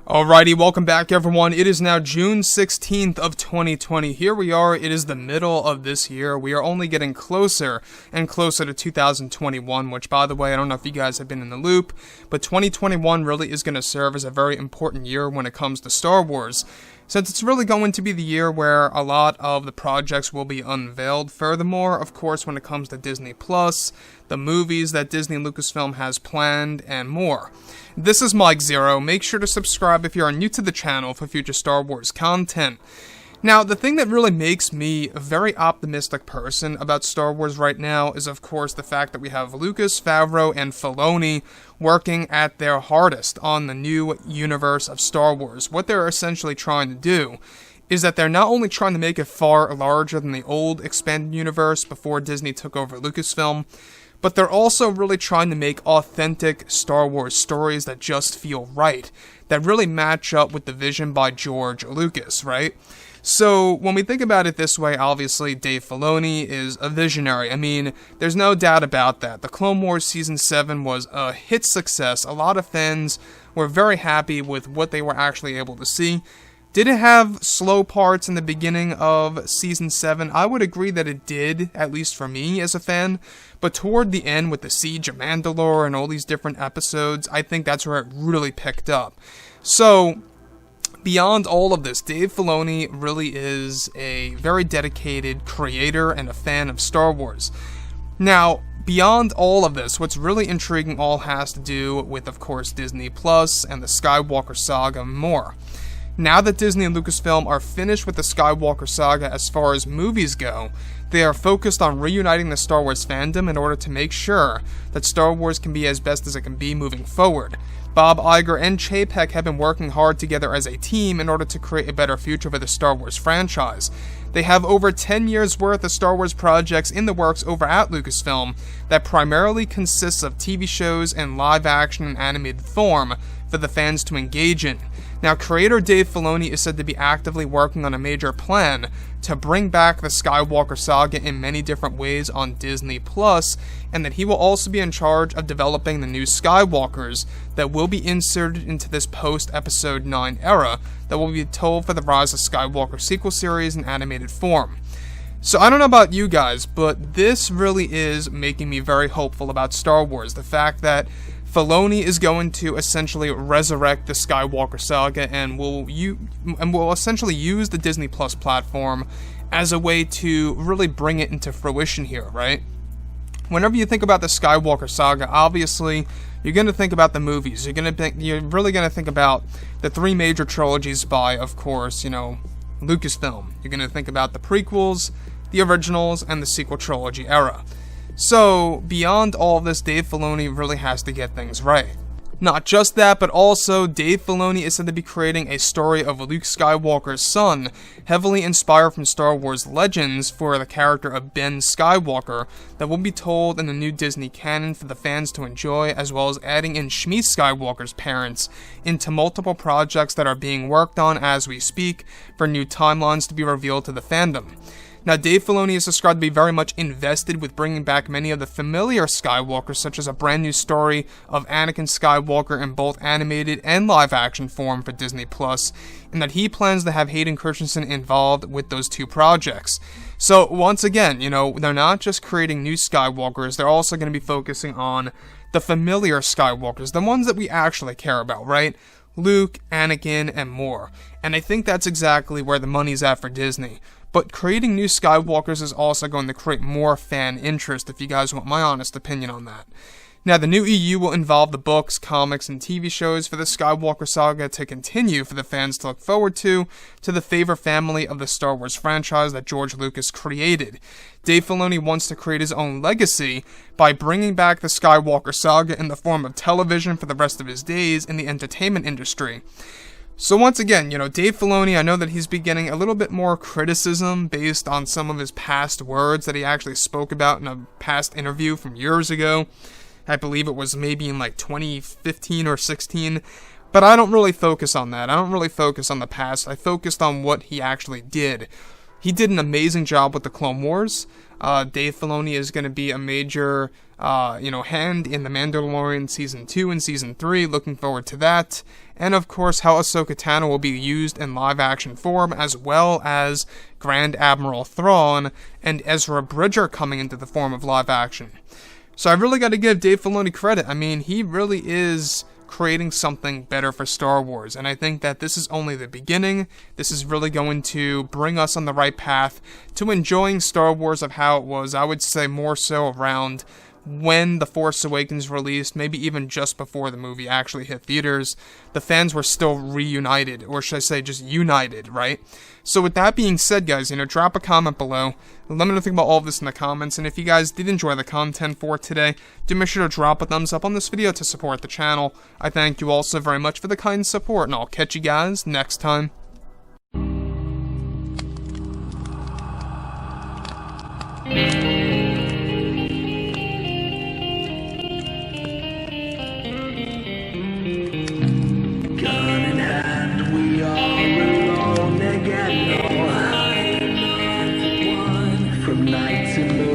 Alrighty, welcome back everyone. It is now June 16th of 2020. Here we are, it is the middle of this year. We are only getting closer and closer to 2021, which by the way, I don't know if you guys have been in the loop, but 2021 really is going to serve as a very important year when it comes to Star Wars, since it's really going to be the year where a lot of the projects will be unveiled. Furthermore, of course, when it comes to Disney Plus, the movies that Disney and Lucasfilm has planned, and more. This is Mike Zero. Make sure to subscribe if you are new to the channel for future Star Wars content. Now, the thing that really makes me a very optimistic person about Star Wars right now is, of course, the fact that we have Lucas, FAVREAU, and Filoni working at their hardest on the new universe of Star Wars. What they're essentially trying to do is that they're not only trying to make it far larger than the old expanded universe before Disney took over Lucasfilm, but they're also really trying to make authentic Star Wars stories that just feel right, that really match up with the vision by George Lucas, right? So, when we think about it this way, obviously, Dave Filoni is a visionary. I mean, there's no doubt about that. The Clone Wars Season 7 was a hit success. A lot of fans were very happy with what they were actually able to see. Did it have slow parts in the beginning of Season 7? I would agree that it did, at least for me as a fan. But toward the end, with the Siege of Mandalore and all these different episodes, I think that's where it really picked up. So, beyond all of this, Dave Filoni really is a very dedicated creator and a fan of Star Wars. Now, beyond all of this, what's really intriguing all has to do with, of course, Disney Plus and the Skywalker Saga and more. Now that Disney and Lucasfilm are finished with the Skywalker Saga as far as movies go, they are focused on reuniting the Star Wars fandom in order to make sure that Star Wars can be as best as it can be moving forward. Bob Iger and Chapek have been working hard together as a team in order to create a better future for the Star Wars franchise. They have over 10 years worth of Star Wars projects in the works over at Lucasfilm that primarily consists of TV shows in live action and animated form for the fans to engage in. Now, creator Dave Filoni is said to be actively working on a major plan to bring back the Skywalker Saga in many different ways on Disney Plus, and that he will also be in charge of developing the new Skywalkers that will be inserted into this post-Episode 9 era that will be told for the Rise of Skywalker sequel series in animated form. So I don't know about you guys, but this really is making me very hopeful about Star Wars. The fact that Filoni is going to essentially resurrect the Skywalker Saga and will essentially use the Disney Plus platform as a way to really bring it into fruition here, right? Whenever you think about the Skywalker Saga, obviously you're going to think about the movies. You're really going to think about the three major trilogies by, of course, Lucasfilm. You're going to think about the prequels, the originals, and the sequel trilogy era. So, beyond all of this, Dave Filoni really has to get things right. Not just that, but also, Dave Filoni is said to be creating a story of Luke Skywalker's son, heavily inspired from Star Wars Legends for the character of Ben Skywalker, that will be told in the new Disney canon for the fans to enjoy, as well as adding in Shmi Skywalker's parents into multiple projects that are being worked on as we speak, for new timelines to be revealed to the fandom. Now, Dave Filoni is described to be very much invested with bringing back many of the familiar Skywalkers, such as a brand new story of Anakin Skywalker in both animated and live-action form for Disney Plus, and that he plans to have Hayden Christensen involved with those two projects. So, once again, they're not just creating new Skywalkers, they're also going to be focusing on the familiar Skywalkers, the ones that we actually care about, right? Luke, Anakin, and more. And I think that's exactly where the money's at for Disney. But creating new Skywalkers is also going to create more fan interest, if you guys want my honest opinion on that. Now, the new EU will involve the books, comics, and TV shows for the Skywalker Saga to continue for the fans to look forward to the favorite family of the Star Wars franchise that George Lucas created. Dave Filoni wants to create his own legacy by bringing back the Skywalker Saga in the form of television for the rest of his days in the entertainment industry. So once again, Dave Filoni, I know that he's been getting a little bit more criticism based on some of his past words that he actually spoke about in a past interview from years ago. I believe it was maybe in like 2015 or 16. But I don't really focus on that. I don't really focus on the past. I focused on what he actually did. he did an amazing job with the Clone Wars. Dave Filoni is going to be a major, hand in The Mandalorian Season 2 and Season 3. Looking forward to that. And of course, how Ahsoka Tano will be used in live-action form, as well as Grand Admiral Thrawn and Ezra Bridger coming into the form of live-action. So I really got to give Dave Filoni credit. I mean, he really is creating something better for Star Wars, and I think that this is only the beginning. This is really going to bring us on the right path to enjoying Star Wars of how it was, I would say more so around when The Force Awakens released, maybe even just before the movie actually hit theaters. The fans were still reunited, or should I say just united, right? So with that being said, guys, drop a comment below. Let me know what you think about all of this in the comments, and if you guys did enjoy the content for today, do make sure to drop a thumbs up on this video to support the channel. I thank you all so very much for the kind support, and I'll catch you guys next time. From night to morning.